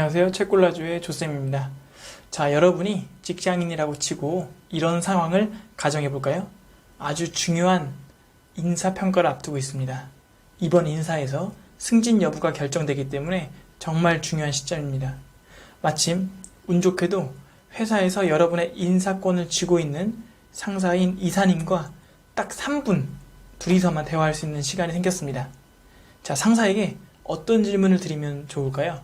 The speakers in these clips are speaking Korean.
안녕하세요. 책골라주의 조쌤입니다. 자, 여러분이 직장인이라고 치고 이런 상황을 가정해 볼까요? 아주 중요한 인사평가를 앞두고 있습니다. 이번 인사에서 승진 여부가 결정되기 때문에 정말 중요한 시점입니다. 마침 운 좋게도 회사에서 여러분의 인사권을 쥐고 있는 상사인 이사님과 딱 3분 둘이서만 대화할 수 있는 시간이 생겼습니다. 자, 상사에게 어떤 질문을 드리면 좋을까요?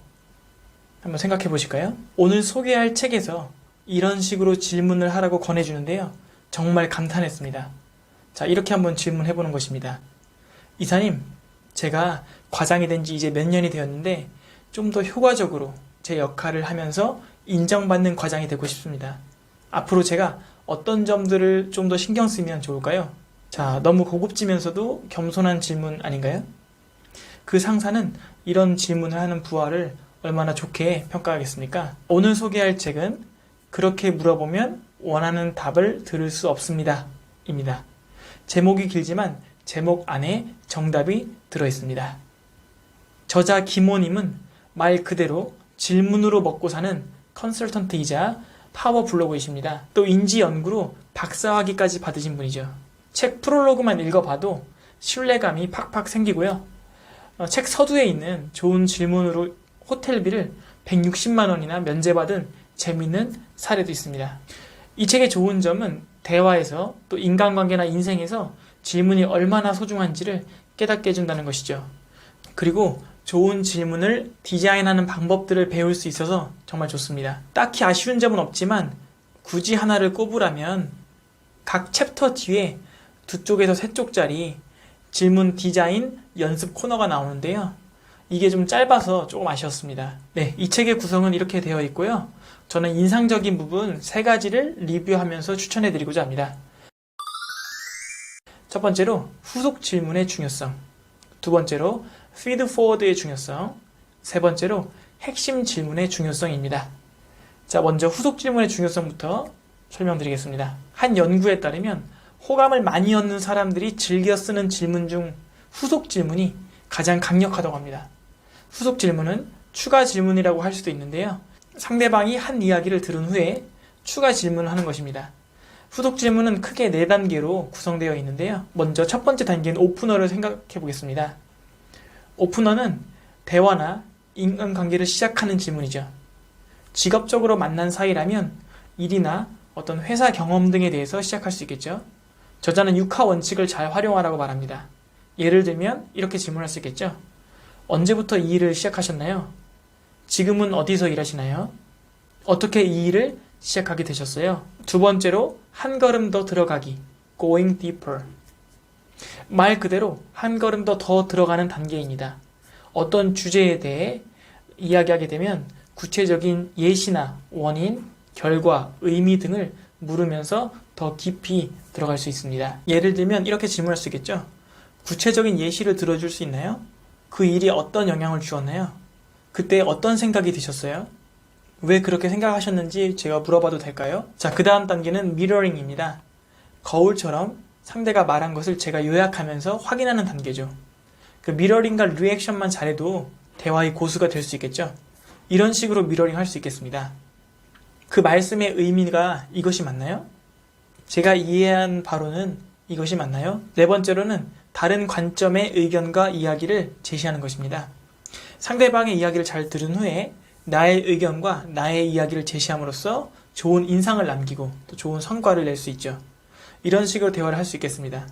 한번 생각해 보실까요? 오늘 소개할 책에서 이런 식으로 질문을 하라고 권해주는데요. 정말 감탄했습니다. 자, 이렇게 한번 질문해 보는 것입니다. 이사님, 제가 과장이 된 지 이제 몇 년이 되었는데 좀 더 효과적으로 제 역할을 하면서 인정받는 과장이 되고 싶습니다. 앞으로 제가 어떤 점들을 좀 더 신경 쓰면 좋을까요? 자, 너무 고급지면서도 겸손한 질문 아닌가요? 그 상사는 이런 질문을 하는 부하를 얼마나 좋게 평가하겠습니까? 오늘 소개할 책은 그렇게 물어보면 원하는 답을 들을 수 없습니다. 입니다. 제목이 길지만 제목 안에 정답이 들어있습니다. 저자 김호님은 말 그대로 질문으로 먹고 사는 컨설턴트이자 파워 블로거이십니다. 또 인지 연구로 박사학위까지 받으신 분이죠. 책 프롤로그만 읽어봐도 신뢰감이 팍팍 생기고요. 책 서두에 있는 좋은 질문으로 호텔비를 160만 원이나 면제받은 재미있는 사례도 있습니다. 이 책의 좋은 점은 대화에서 또 인간관계나 인생에서 질문이 얼마나 소중한지를 깨닫게 해준다는 것이죠. 그리고 좋은 질문을 디자인하는 방법들을 배울 수 있어서 정말 좋습니다. 딱히 아쉬운 점은 없지만 굳이 하나를 꼽으라면 각 챕터 뒤에 2쪽에서 3쪽짜리 질문 디자인 연습 코너가 나오는데요. 이게 좀 짧아서 조금 아쉬웠습니다. 네, 이 책의 구성은 이렇게 되어 있고요. 저는 인상적인 부분 3가지를 리뷰하면서 추천해드리고자 합니다. 첫 번째로 후속 질문의 중요성, 두 번째로 피드 포워드의 중요성, 세 번째로 핵심 질문의 중요성입니다. 자, 먼저 후속 질문의 중요성부터 설명드리겠습니다. 한 연구에 따르면 호감을 많이 얻는 사람들이 즐겨 쓰는 질문 중 후속 질문이 가장 강력하다고 합니다. 후속 질문은 추가 질문이라고 할 수도 있는데요. 상대방이 한 이야기를 들은 후에 추가 질문을 하는 것입니다. 후속 질문은 크게 4단계로 구성되어 있는데요. 먼저 첫 번째 단계는 오프너를 생각해 보겠습니다. 오프너는 대화나 인간관계를 시작하는 질문이죠. 직업적으로 만난 사이라면 일이나 어떤 회사 경험 등에 대해서 시작할 수 있겠죠. 저자는 6하 원칙을 잘 활용하라고 말합니다. 예를 들면 이렇게 질문할 수 있겠죠. 언제부터 이 일을 시작하셨나요? 지금은 어디서 일하시나요? 어떻게 이 일을 시작하게 되셨어요? 두 번째로 한 걸음 더 들어가기, going deeper. 말 그대로 한 걸음 더 들어가는 단계입니다. 어떤 주제에 대해 이야기하게 되면 구체적인 예시나 원인, 결과, 의미 등을 물으면서 더 깊이 들어갈 수 있습니다. 예를 들면 이렇게 질문할 수 있겠죠. 구체적인 예시를 들어줄 수 있나요? 그 일이 어떤 영향을 주었나요? 그때 어떤 생각이 드셨어요? 왜 그렇게 생각하셨는지 제가 물어봐도 될까요? 자, 그 다음 단계는 미러링입니다. 거울처럼 상대가 말한 것을 제가 요약하면서 확인하는 단계죠. 그 미러링과 리액션만 잘해도 대화의 고수가 될 수 있겠죠? 이런 식으로 미러링 할 수 있겠습니다. 그 말씀의 의미가 이것이 맞나요? 제가 이해한 바로는 이것이 맞나요? 네 번째로는 다른 관점의 의견과 이야기를 제시하는 것입니다. 상대방의 이야기를 잘 들은 후에 나의 의견과 나의 이야기를 제시함으로써 좋은 인상을 남기고 또 좋은 성과를 낼 수 있죠. 이런 식으로 대화를 할 수 있겠습니다.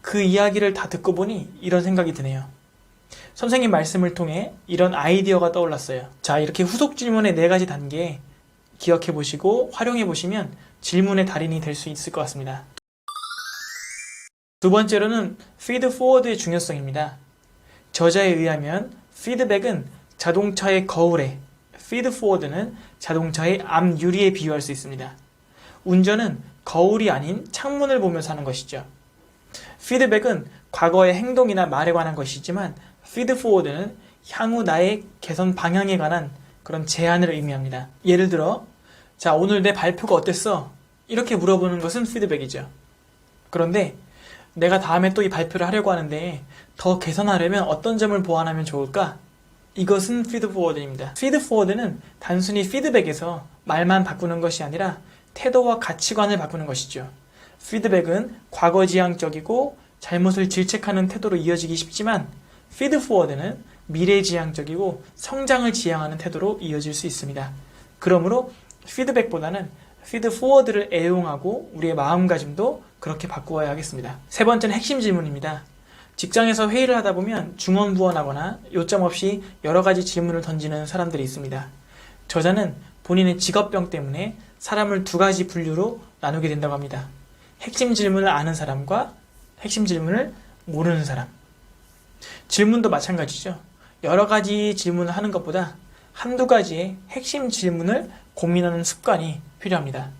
그 이야기를 다 듣고 보니 이런 생각이 드네요. 선생님 말씀을 통해 이런 아이디어가 떠올랐어요. 자, 이렇게 후속 질문의 4가지 단계 기억해 보시고 활용해 보시면 질문의 달인이 될 수 있을 것 같습니다. 두 번째로는 피드 포워드의 중요성입니다. 저자에 의하면 피드백은 자동차의 거울에, 피드 포워드는 자동차의 앞유리에 비유할 수 있습니다. 운전은 거울이 아닌 창문을 보면서 하는 것이죠. 피드백은 과거의 행동이나 말에 관한 것이지만 피드 포워드는 향후 나의 개선 방향에 관한 그런 제안을 의미합니다. 예를 들어, 자, 오늘 내 발표가 어땠어? 이렇게 물어보는 것은 피드백이죠. 그런데 내가 다음에 또 이 발표를 하려고 하는데 더 개선하려면 어떤 점을 보완하면 좋을까? 이것은 피드포워드입니다. 피드포워드는 단순히 피드백에서 말만 바꾸는 것이 아니라 태도와 가치관을 바꾸는 것이죠. 피드백은 과거지향적이고 잘못을 질책하는 태도로 이어지기 쉽지만 피드포워드는 미래지향적이고 성장을 지향하는 태도로 이어질 수 있습니다. 그러므로 피드백보다는 피드포워드를 애용하고 우리의 마음가짐도 그렇게 바꾸어야 하겠습니다. 세 번째는 핵심 질문입니다. 직장에서 회의를 하다 보면 중언부언하거나 요점 없이 여러 가지 질문을 던지는 사람들이 있습니다. 저자는 본인의 직업병 때문에 사람을 두 가지 분류로 나누게 된다고 합니다. 핵심 질문을 아는 사람과 핵심 질문을 모르는 사람. 질문도 마찬가지죠. 여러 가지 질문을 하는 것보다 한두 가지의 핵심 질문을 고민하는 습관이 필요합니다.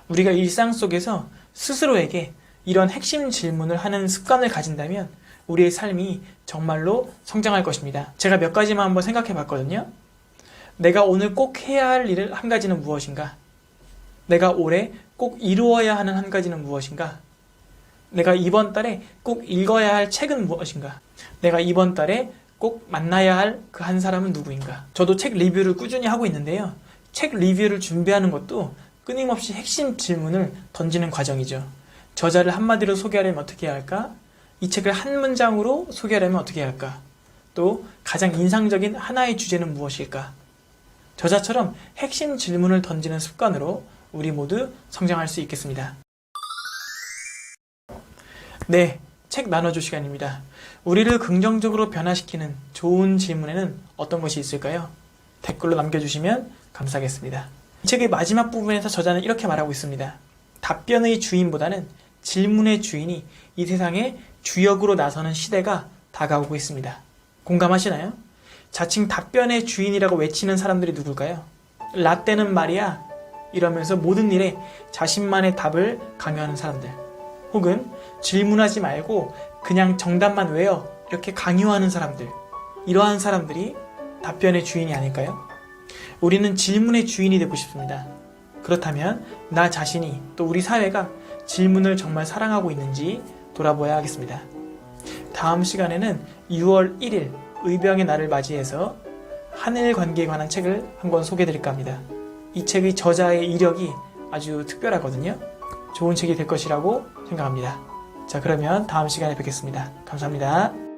우리가 일상 속에서 스스로에게 이런 핵심 질문을 하는 습관을 가진다면 우리의 삶이 정말로 성장할 것입니다. 제가 몇 가지만 한번 생각해 봤거든요. 내가 오늘 꼭 해야 할 일 한 가지는 무엇인가? 내가 올해 꼭 이루어야 하는 한 가지는 무엇인가? 내가 이번 달에 꼭 읽어야 할 책은 무엇인가? 내가 이번 달에 꼭 만나야 할 그 한 사람은 누구인가? 저도 책 리뷰를 꾸준히 하고 있는데요. 책 리뷰를 준비하는 것도 끊임없이 핵심 질문을 던지는 과정이죠. 저자를 한마디로 소개하려면 어떻게 해야 할까? 이 책을 한 문장으로 소개하려면 어떻게 해야 할까? 또 가장 인상적인 하나의 주제는 무엇일까? 저자처럼 핵심 질문을 던지는 습관으로 우리 모두 성장할 수 있겠습니다. 네, 책 나눠줘 시간입니다. 우리를 긍정적으로 변화시키는 좋은 질문에는 어떤 것이 있을까요? 댓글로 남겨주시면 감사하겠습니다. 이 책의 마지막 부분에서 저자는 이렇게 말하고 있습니다. 답변의 주인보다는 질문의 주인이 이 세상에 주역으로 나서는 시대가 다가오고 있습니다. 공감하시나요? 자칭 답변의 주인이라고 외치는 사람들이 누굴까요? 라떼는 말이야 이러면서 모든 일에 자신만의 답을 강요하는 사람들, 혹은 질문하지 말고 그냥 정답만 외워 이렇게 강요하는 사람들, 이러한 사람들이 답변의 주인이 아닐까요? 우리는 질문의 주인이 되고 싶습니다. 그렇다면 나 자신이 또 우리 사회가 질문을 정말 사랑하고 있는지 돌아보아야 하겠습니다. 다음 시간에는 6월 1일 의병의 날을 맞이해서 하늘 관계에 관한 책을 한 권 소개해드릴까 합니다. 이 책의 저자의 이력이 아주 특별하거든요. 좋은 책이 될 것이라고 생각합니다. 자, 그러면 다음 시간에 뵙겠습니다. 감사합니다.